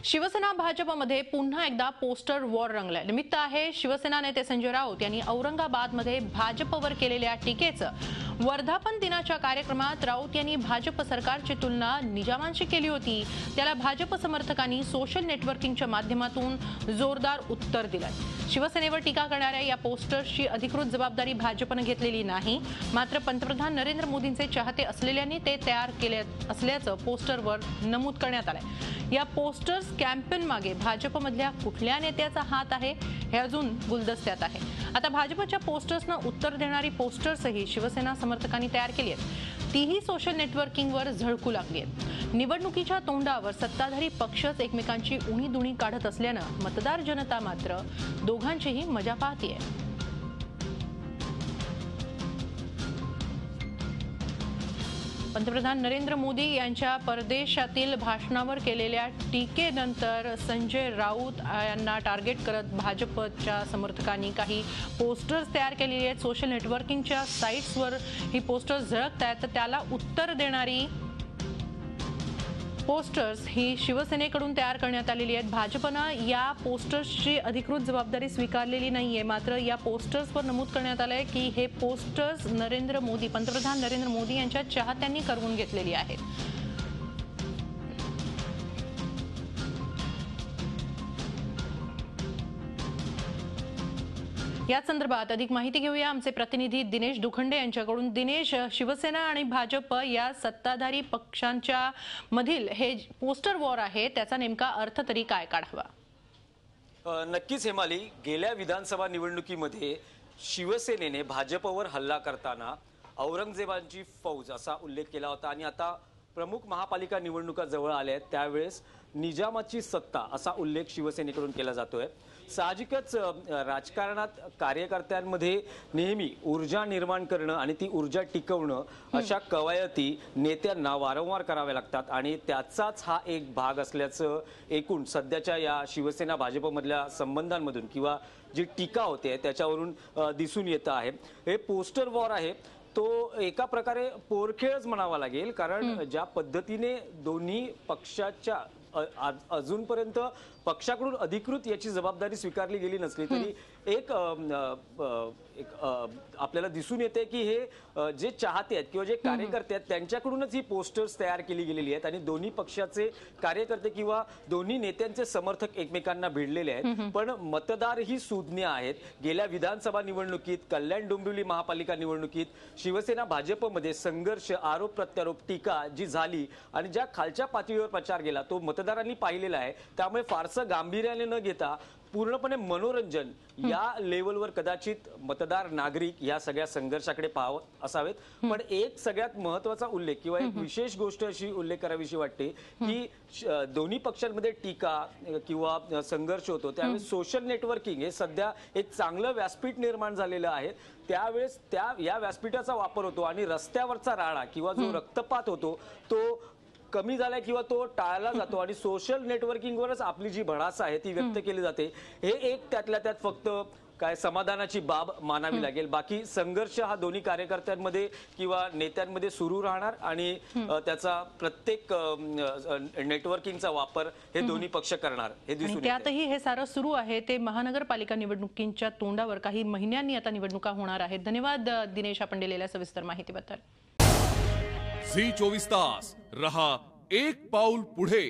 शिवसेना भाजपमध्ये पुन्हा एकदा पोस्टर वॉर रंगलाय। निमित्त आहे शिवसेना नेते संजय राऊत यांनी औरंगाबादमध्ये भाजपवर केलेल्या टीकेचं। वर्धापन दिनाच्या कार्यक्रमात राऊत यांनी भाजप सरकारची तुलना निजामांशी केली होती। त्याला भाजप समर्थकांनी सोशल नेटवर्किंगच्या माध्यमातून जोरदार उत्तर दिलंय। शिवसेनेवर टीका करणाऱ्या या पोस्टर्सची अधिकृत जबाबदारी भाजपने घेतलेली नाही, मात्र पंतप्रधान नरेंद्र मोदींचे चाहते असलेल्यांनी ते तयार केले असल्याचं पोस्टरवर नमूद करण्यात आलंय। या पोस्टर्स कॅम्पेन मागे भाजपमधल्या कुठल्या नेत्याचा हात आहे हे अजून गुलदस्त्यात आहे। आता भाजपच्या पोस्टर्सना उत्तर देणारी पोस्टर्सही शिवसेना समर्थकांनी तयार केली आहेत। तीही सोशल नेटवर्किंगवर झळकू लागली आहेत। निवडणुकीच्या तोंडावर सत्ताधारी पक्षच एकमेकांची उणीधुणी काढत असल्यानं मतदार जनता मात्र दोघांचीही मजा पाहतीये। पंतप्रधान नरेंद्र मोदी यांच्या परदेशातील भाषणावर केलेल्या टीकेनंतर संजय राऊत यांना टार्गेट करत भाजपच्या समर्थकांनी काही पोस्टर्स तयार केलेले आहेत। सोशल नेटवर्किंगच्या साइट्सवर ही पोस्टर्स झळकत आहेत, तर त्याला उत्तर देणारी पोस्टर्स ही शिवसेनेकडून तयार करण्यात आलेली आहेत। भाजपनं या पोस्टर्सची अधिकृत जबाबदारी स्वीकारलेली नाहीये, मात्र या पोस्टर्सवर नमूद करण्यात आलंय की हे पोस्टर्स पंतप्रधान नरेंद्र मोदी यांच्या चाहत्यांनी करवून घेतलेली आहेत। या संदर्भात अधिक माहिती घेऊया आमचे प्रतिनिधी दिनेश दुखंडे यांच्याकडून। दिनेश, शिवसेना आणि भाजप या सत्ताधारी पक्षांच्या मधील हे पोस्टर वॉर आहे, त्याचा नेमका अर्थ तरी काय काढावा? नक्कीच हेमाली, गेल्या विधानसभा निवडणुकीमध्ये शिवसेनेने भाजपवर हल्ला करताना औरंगजेबांची फौज असा उल्लेख केला होता आणि आता प्रमुख महापालिका निवडणुका जवळ आल्या आहेत त्यावेळेस निजामाची सत्ता असा उल्लेख शिवसेनेकडून केला जातोय। साहजिकच राजकारणात कार्यकर्त्यांमध्ये नेहमी ऊर्जा निर्माण करणं आणि ती ऊर्जा टिकवणं अशा कवायती नेत्यांना वारंवार कराव्या लागतात आणि त्याचाच हा एक भाग असल्याचं एकूण सध्याच्या या शिवसेना भाजपमधल्या संबंधांमधून किंवा जी टीका होते त्याच्यावरून दिसून येतं आहे। हे पोस्टर वॉर आहे तो एका प्रकारे पोरखेळच म्हणावा लागेल, कारण ज्या पद्धतीने दोन्ही पक्षाच्या अजूनपर्यंत पक्षाकडून अधिकृत याची जबाबदारी स्वीकारली गेली नसली तरी एक आपल्याला दिसून येते की हे जे चाहते आहेत किंवा जे कार्यकर्ते आहेत त्यांच्याकडूनच ही पोस्टर्स तयार केली गेलेली आहेत आणि दोन्ही पक्षाचे कार्यकर्ते किंवा दोन्ही नेत्यांचे समर्थक एकमेकांना भिडलेले आहेत। पण मतदार ही सुज्ञ आहेत। गेल्या विधानसभा निवडणुकीत, कल्याण डोंबिवली महापालिका निवडणुकीत शिवसेना भाजपमध्ये संघर्ष, आरोप प्रत्यारोप, टीका जी झाली आणि ज्या खालच्या पातळीवर प्रचार गेला तो मतदारांनी पाहिलेला आहे। त्यामुळे फारसं गांभीर्याने न घेता पूर्णपणे मनोरंजन या लेवलवर कदाचित मतदार नागरिक या सगळ्या संघर्षाकडे पाहत असावेत। पण एक सगळ्यात महत्त्वाचा उल्लेख किंवा एक विशेष गोष्ट अशी उल्लेख करावीशी वाटते की दोन्ही पक्षांमध्ये टीका किंवा संघर्ष होतो त्यावेळेस सोशल नेटवर्किंग हे सध्या एक चांगलं व्यासपीठ निर्माण झालेलं आहे। त्यावेळेस या व्यासपीठाचा वापर होतो आणि रस्त्यावरचा राडा किंवा जो रक्तपात होतो तो कमी झालाय किंवा तो टाळला जातो आणि सोशल नेटवर्किंगवरच आपली जी भडास आहे ती व्यक्त केली जाते। हे एक त्यातल्या त्यात फक्त काय समाधानाची बाब मानावी लागेल। बाकी संघर्ष हा दोन्ही कार्यकर्त्यांमध्ये किंवा नेत्यांमध्ये सुरू राहणार आणि त्याचा प्रत्येक नेटवर्किंगचा वापर हे दोन्ही पक्ष करणार हे दिसून येते। त्यातही हे सारं सुरू आहे ते महानगरपालिका निवडणुकींच्या तोंडावर काही महिन्यांनी आता निवडणुका होणार आहेत। धन्यवाद दिनेश, आपण दिलेल्या सविस्तर माहितीबद्दल। झी 24 तास रहा एक पाऊल पुढे।